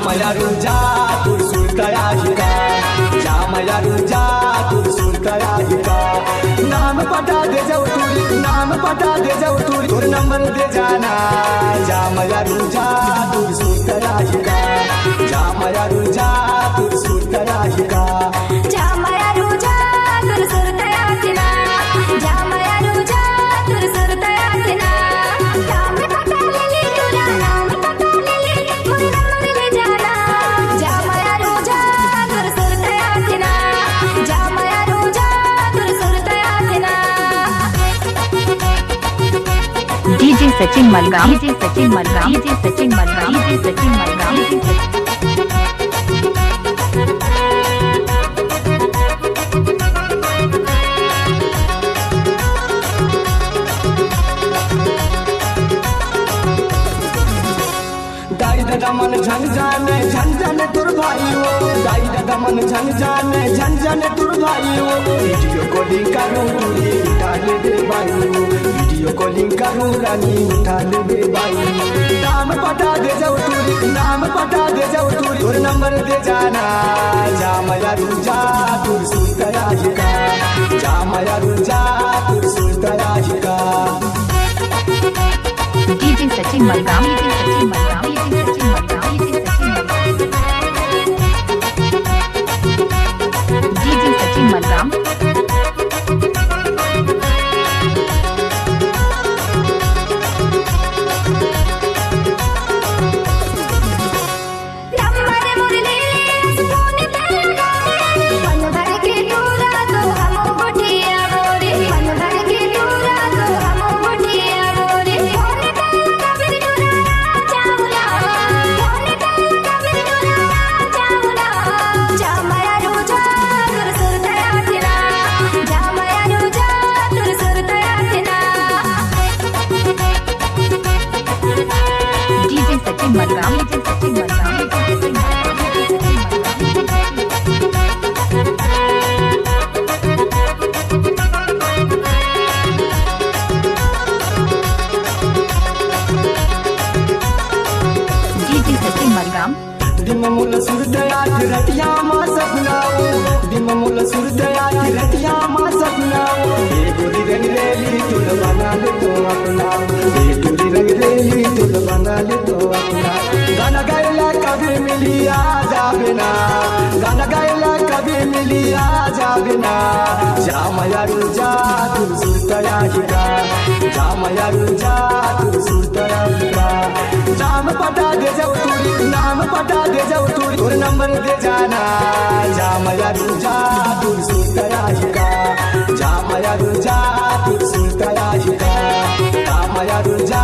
जामयारुजा तुरसुलतयाहिका जामयारुजा तुरसुलतयाहिका नाम पटा दे जाऊ तुरी नाम पटा दे जाऊ तुरी तोर नंबर दे जाना जामयारुजा तुरसुलतयाहिका जामयारुजा तुरसुलतयाहिका जामयारुजा तुरसुलतयाहिका जामयारुजा तुरसुलतयाहिका नाम पटा ले तुरा नाम पटा ले तोर नंबर दे जाना जामयारुजा तुरसुलतयाहिका जामयारुजा तुरसुलतयाहिका DJ Sachin Malgam DJ Sachin Malgam DJ Sachin Malgam DJ Sachin Malgam दाई दादा मन झन जाने झन जाने तुर भाई हो दाई दादा मन झन जाने झन जाने तुर भाई हो वीडियो कॉलिंग करूं तुरी उठा ले दे भाई हो वीडियो कॉलिंग करूं रानी उठा ले दे भाई नाम पटा दे जाऊ तुरी नाम पटा दे जाऊ तुरी तोर नंबर दे जाना जामयारुजा तुरसुलतयाहिका जामयारुजा तुरसुलतयाहिका DJ Sachin Malgam DJ Sachin Malgam DJ Sachin Malgam DJ Sachin Malgam DJ Sachin Malgam number मुरली सोने तेरा मन भर के टूरा तो हम बुढ़िया बोरे मन भर के टूरा तो हम बुढ़िया बोरे सोने तेरा कबीर टूरा चावला सोने तेरा कबीर टूरा चावला जामयारुजा तुरसुलतयाहिका जामयारुजा तुरसुलतयाहिका DJ Sachin Malgam DJ Sachin Malgam DJ Sachin Malgam DJ Sachin Malgam DJ Sachin Malgam दिममुल सुरदयात रतिया मा सपनाओ दिममुल सुरदयात रतिया मा सपनाओ ये गोरी रंग रेली तुल बना ले तो अपना ये गोरी रंग रेली तुल बना ले तो अपना गाना गायला कभी मिली आ जाबे ना गाना गायला कभी मिली आ जाबे ना जामयारुजा तुरसुलतयाहिका जामयारुजा तुरसुलतयाहिका नाम पटा दे जाऊ तुरी नाम पटा दे जाऊ तुरी तोर नंबर दे जाना जामयारुजा तुरसुलतयाहिका जामयारुजा तुरसुलतयाहिका जामयारुजा